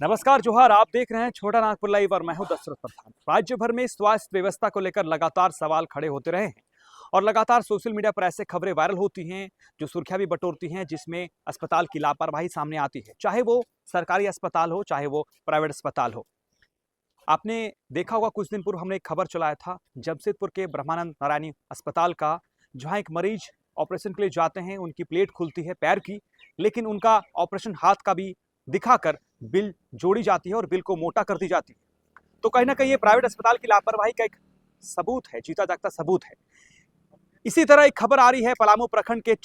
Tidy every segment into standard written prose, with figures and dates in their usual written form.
नमस्कार जोहार, आप देख रहे हैं छोटा नागपुर लाइव और मैं हूं दशरथ प्रधान। राज्य भर में स्वास्थ्य व्यवस्था को लेकर लगातार सवाल खड़े होते रहे हैं और लगातार सोशल मीडिया पर ऐसे खबरें वायरल होती हैं जो सुर्खियां भी बटोरती हैं, जिसमें अस्पताल की लापरवाही सामने आती है, चाहे वो सरकारी अस्पताल हो चाहे वो प्राइवेट अस्पताल हो। आपने देखा होगा, कुछ दिन पूर्व हमने एक खबर चलाया था जमशेदपुर के ब्रह्मानंद नारायणी अस्पताल का, जहां एक मरीज ऑपरेशन के लिए जाते हैं, उनकी प्लेट खुलती है पैर की, लेकिन उनका ऑपरेशन हाथ का भी दिखाकर बिल जोड़ी जाती है और बिल को मोटा कर दी जाती है। तो कहीं ना कहीं ये प्राइवेट अस्पताल की लापरवाही का एक सबूत है, जीता जागता सबूत है। इसी तरह एक खबर आ रही है पलामू प्रखंड के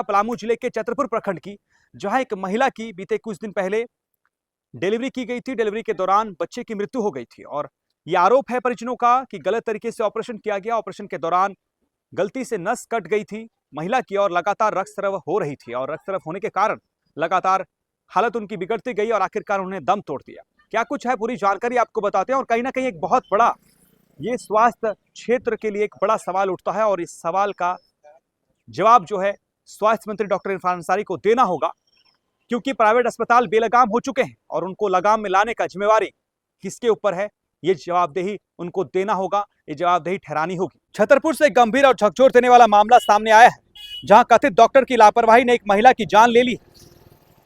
पलामू जिले के चतरपुर प्रखंड की, जहां एक महिला की बीते कुछ दिन पहले डिलीवरी की गई थी। डिलीवरी के दौरान बच्चे की मृत्यु हो गई थी और यह आरोप है परिजनों का कि गलत तरीके से ऑपरेशन किया गया। ऑपरेशन के दौरान गलती से नस कट गई थी महिला की और लगातार रक्तस्राव हो रही थी और रक्तस्राव होने के कारण लगातार हालत उनकी बिगड़ती गई और आखिरकार उन्होंने दम तोड़ दिया। क्या कुछ है, पूरी जानकारी आपको बताते हैं। और कहीं ना कहीं एक बहुत बड़ा ये स्वास्थ्य क्षेत्र के लिए एक बड़ा सवाल उठता है और इस सवाल का जवाब जो है स्वास्थ्य मंत्री डॉक्टर इरफान अंसारी को देना होगा, क्योंकि प्राइवेट अस्पताल बेलगाम हो चुके हैं और उनको लगाम में लाने का जिम्मेवारी किसके ऊपर है, ये जवाबदेही उनको देना होगा, ये जवाबदेही ठहरानी होगी। छतरपुर से गंभीर और झकझोर देने वाला मामला सामने आया है, जहां कथित डॉक्टर की लापरवाही ने एक महिला की जान ले ली।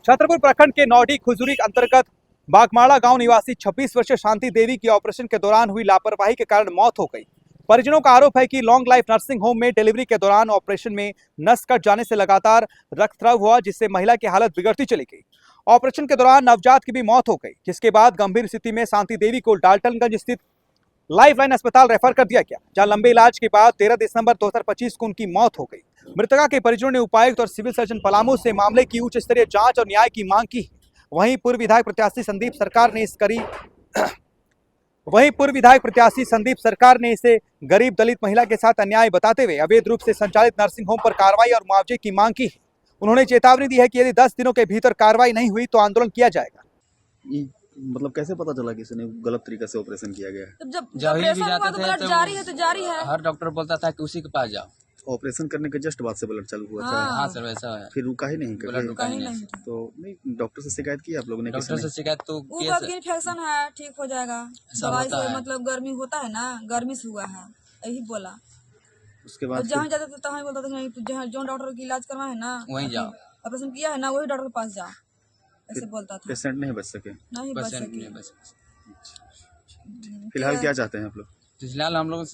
छतरपुर प्रखंड के नौडी खुजूरी अंतर्गत बागमाड़ा गांव निवासी 26 वर्षीय शांति देवी की ऑपरेशन के दौरान हुई लापरवाही के कारण मौत हो गई। परिजनों का आरोप है कि लॉन्ग लाइफ नर्सिंग होम में डिलीवरी के दौरान ऑपरेशन में नस कट जाने से लगातार रक्तस्राव हुआ, जिससे महिला की हालत बिगड़ती चली गई। ऑपरेशन के दौरान नवजात की भी मौत हो गई, जिसके बाद गंभीर स्थिति में शांति देवी को डाल्टनगंज स्थित लाइफलाइन अस्पताल रेफर कर दिया गया, जहां लंबे इलाज के बाद 13 दिसंबर 2025 को उनकी मौत हो गई। मृतका के परिजनों ने उपायुक्त और सिविल सर्जन पलामू से मामले की उच्च स्तरीय जांच और न्याय की मांग की। वहीं पूर्व विधायक प्रत्याशी संदीप सरकार ने इसे गरीब दलित महिला के साथ अन्याय बताते हुए अवैध रूप से संचालित नर्सिंग होम पर कार्रवाई और मुआवजे की मांग की। उन्होंने चेतावनी दी है कि यदि 10 दिनों के भीतर कार्रवाई नहीं हुई तो आंदोलन किया जाएगा। मतलब कैसे पता चला कि इसने गलत तरीके से ऑपरेशन किया गया है? जब ऑपरेशन हुआ तो ब्लड जारी है, तो जारी है। हर डॉक्टर बोलता था कि उसी के पास जाओ। ऑपरेशन करने के जस्ट बाद से ब्लड चालू हुआ था? हाँ सर, वैसा है। फिर रुका ही नहीं? ब्लड रुका ही नहीं। तो नहीं, डॉक्टर से शिकायत की आप लोगों ने? डॉक्टर से शिकायत तो इन्फेक्शन है, ठीक हो जाएगा दवाई से, मतलब गर्मी होता है ना, गर्मी से हुआ है, यही बोला। उसके बाद जहाँ जाते थे तहाँ बोलता था जहाँ जो डॉक्टर की इलाज करवा है ना, वहीं जाओ, ऑपरेशन किया है ना, वही डॉक्टर के पास जाओ, ऐसे बोलता था। पेशेंट नहीं बच सके? नहीं बच सके। फिलहाल क्या चाहते हैं आप लोग? फिलहाल हम लोग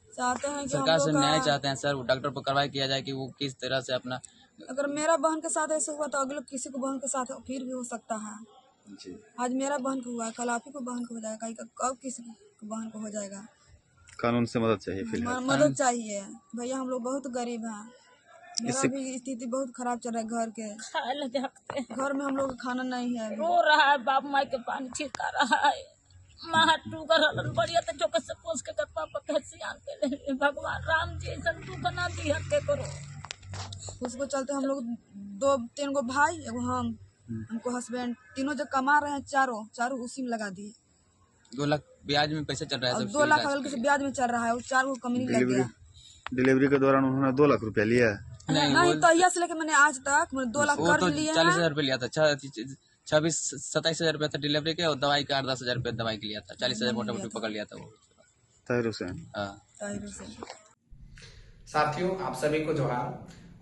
चाहते हैं कि सरकार से न्याय चाहते हैं सर, डॉक्टर पर कार्रवाई किया जाए कि वो किस तरह से अपना, अगर मेरा बहन के साथ ऐसे हुआ तो अगले किसी को बहन के साथ फिर भी हो सकता है जी। आज मेरा बहन को हुआ, कल आप ही को बहन को हो जाएगा, कब किसी को बहन को हो जाएगा। कानून से मदद चाहिए, फिलहाल मदद चाहिए भैया, हम लोग बहुत गरीब हैं, मेरा भी स्थिति बहुत खराब चल रहा है। घर में हम लोग खाना नहीं है, रो रहा है, बाप माई के पानी छिड़का रहा है, बढ़िया तो चौकस से पोस के पापा कैसे आते ले, भगवान राम जी संतु बना दी हत्या करो। उसको चलते हम लोग 2-3 गो भाई, एगो हमको हस्बैंड, तीनों जो कमा रहे हैं, चारों उसी में लगा दिए। 2 लाख ब्याज में पैसे चल रहा है, 2 लाख अगल के ब्याज में चल रहा है, वो 4 गो कमी लग गया। डिलीवरी के दौरान उन्होंने 2 लाख रुपया लिया? नहीं तो यहाँ से लेके मैंने आज तक 2 लाख कर्ज लिया है। 40,000 रुपये लिया था, 26-27,000 रुपया था डिलीवरी के, और दवाई का 8-10,000 रुपया दवाई के लिया था, 40,000 मोटा मोटी पकड़ लिया था वो। ताहिर हुसैन। साथियों, आप सभी को जोहार।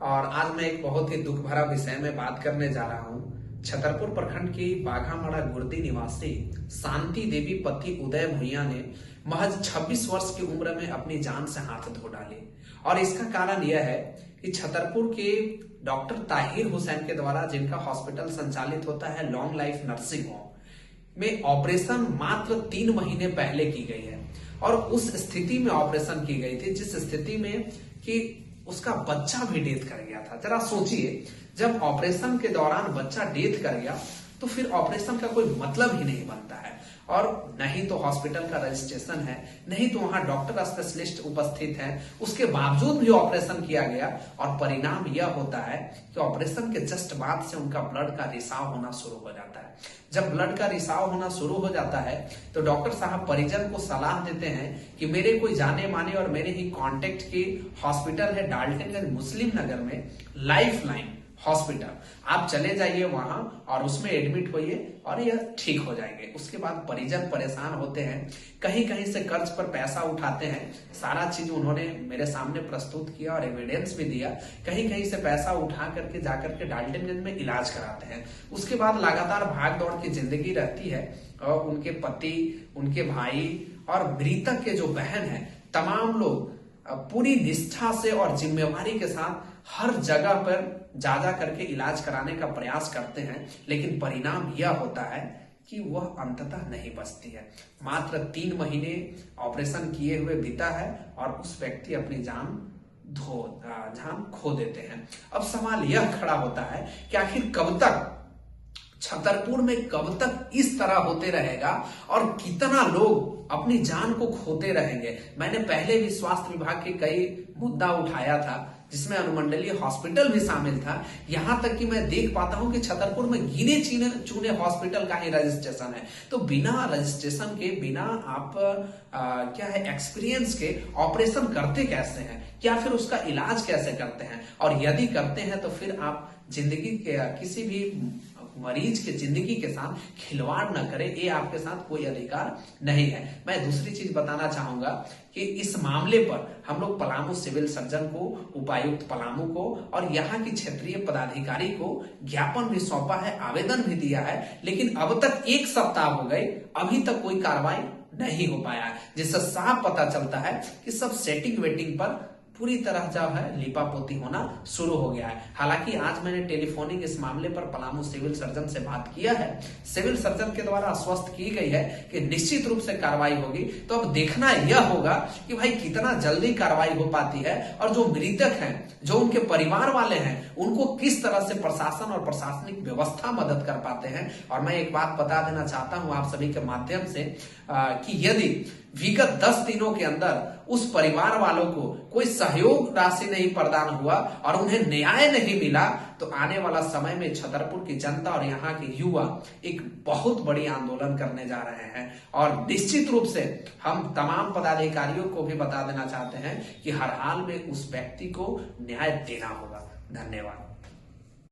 और आज मैं एक बहुत ही दुख भरा विषय में बात करने जा रहा हूँ। छतरपुर प्रखंड की बाघामाड़ा गुर्दी निवासी शांति देवी पति उदय भुइया ने महज 26 वर्ष की उम्र में अपनी जान से हाथ धो डाले। और इसका कारण यह है कि छतरपुर के डॉक्टर ताहिर हुसैन के द्वारा, जिनका हॉस्पिटल संचालित होता है लॉन्ग लाइफ नर्सिंग होम में, ऑपरेशन मात्र 3 महीने पहले की गई है। और उस स्थिति में ऑपरेशन की गई थी जिस स्थिति में कि उसका बच्चा भी डेथ कर गया था। जरा सोचिए, जब ऑपरेशन के दौरान बच्चा डेथ कर गया तो फिर ऑपरेशन का कोई मतलब ही नहीं बनता है। और नहीं तो हॉस्पिटल का रजिस्ट्रेशन है, नहीं तो वहां डॉक्टर स्पेशलिस्ट उपस्थित हैं, उसके बावजूद भी ऑपरेशन किया गया। और परिणाम यह होता है कि ऑपरेशन के जस्ट बाद से उनका ब्लड का रिसाव होना शुरू हो जाता है। जब ब्लड का रिसाव होना शुरू हो जाता है तो डॉक्टर साहब परिजन को सलाह देते हैं कि मेरे कोई जाने माने और मेरे ही कांटेक्ट के हॉस्पिटल है डाल्टनगंज मुस्लिम नगर में, लाइफलाइन हॉस्पिटल। आप चले जाइए वहां और उसमें एडमिट होइए और यह ठीक हो जाएंगे। उसके बाद परिजन परेशान होते हैं, कहीं कहीं से कर्ज पर पैसा उठाते हैं। सारा चीज उन्होंने मेरे सामने प्रस्तुत किया और एविडेंस भी दिया। कहीं कहीं से पैसा उठा करके जाकर के डाल्टनगंज में इलाज कराते हैं। उसके बाद लगातार भाग दौड़ की जिंदगी रहती है और उनके पति, उनके भाई और मृतक के जो बहन है, तमाम लोग पूरी निष्ठा से और जिम्मेवारी के साथ हर जगह पर जा करके इलाज कराने का प्रयास करते हैं, लेकिन परिणाम यह होता है कि वह अंततः नहीं बचती है। मात्र 3 महीने ऑपरेशन किए हुए बीता है और उस व्यक्ति अपनी जान खो देते हैं। अब सवाल यह खड़ा होता है कि आखिर कब तक छतरपुर में कब तक इस तरह होते रहेगा और कितना लोग अपनी जान को खोते रहेंगे। मैंने पहले भी स्वास्थ्य विभाग के कई मुद्दा उठाया था, जिसमें अनुमंडलीय हॉस्पिटल भी शामिल था। यहां तक कि मैं देख पाता हूं कि छतरपुर में गिने चुने हॉस्पिटल का ही रजिस्ट्रेशन है। तो बिना रजिस्ट्रेशन के, बिना आप क्या है एक्सपीरियंस के ऑपरेशन करते कैसे हैं, या फिर उसका इलाज कैसे करते हैं? और यदि करते हैं तो फिर आप जिंदगी के किसी भी मरीज के जिंदगी के साथ खिलवाड़ न करें, ये आपके साथ कोई अधिकार नहीं है। मैं दूसरी चीज बताना चाहूंगा कि इस मामले पर हम लोग पलामू सिविल सर्जन को, उपायुक्त पलामू को और यहाँ की क्षेत्रीय पदाधिकारी को ज्ञापन भी सौंपा है, आवेदन भी दिया है, लेकिन अब तक 1 सप्ताह हो गए, अभी तक कोई कार्रवाई नहीं हो पाया है, जिससे साफ पता चलता है कि सब सेटिंग वेटिंग पर पूरी तरह जो है लिपापोती होना शुरू हो गया है। हालांकि आज मैंने टेलीफोनिक इस मामले पर पलामू सिविल सर्जन से बात किया है। सिविल सर्जन के द्वारा आश्वस्त की गई है कि निश्चित रूप से कार्रवाई होगी। तो अब देखना यह होगा कि भाई कितना जल्दी कार्रवाई हो पाती है और जो मृतक हैं, जो उनके परिवार वाले हैं, उनको किस तरह से प्रशासन और प्रशासनिक व्यवस्था मदद कर पाते हैं। और मैं एक बात बता देना चाहता हूं आप सभी के माध्यम से कि यदि विगत 10 दिनों के अंदर उस परिवार वालों को कोई सहयोग राशि नहीं प्रदान हुआ और उन्हें न्याय नहीं मिला, तो आने वाला समय में छतरपुर की जनता और यहाँ के युवा एक बहुत बड़ी आंदोलन करने जा रहे हैं। और निश्चित रूप से हम तमाम पदाधिकारियों को भी बता देना चाहते हैं कि हर हाल में उस व्यक्ति को न्याय देना होगा। धन्यवाद।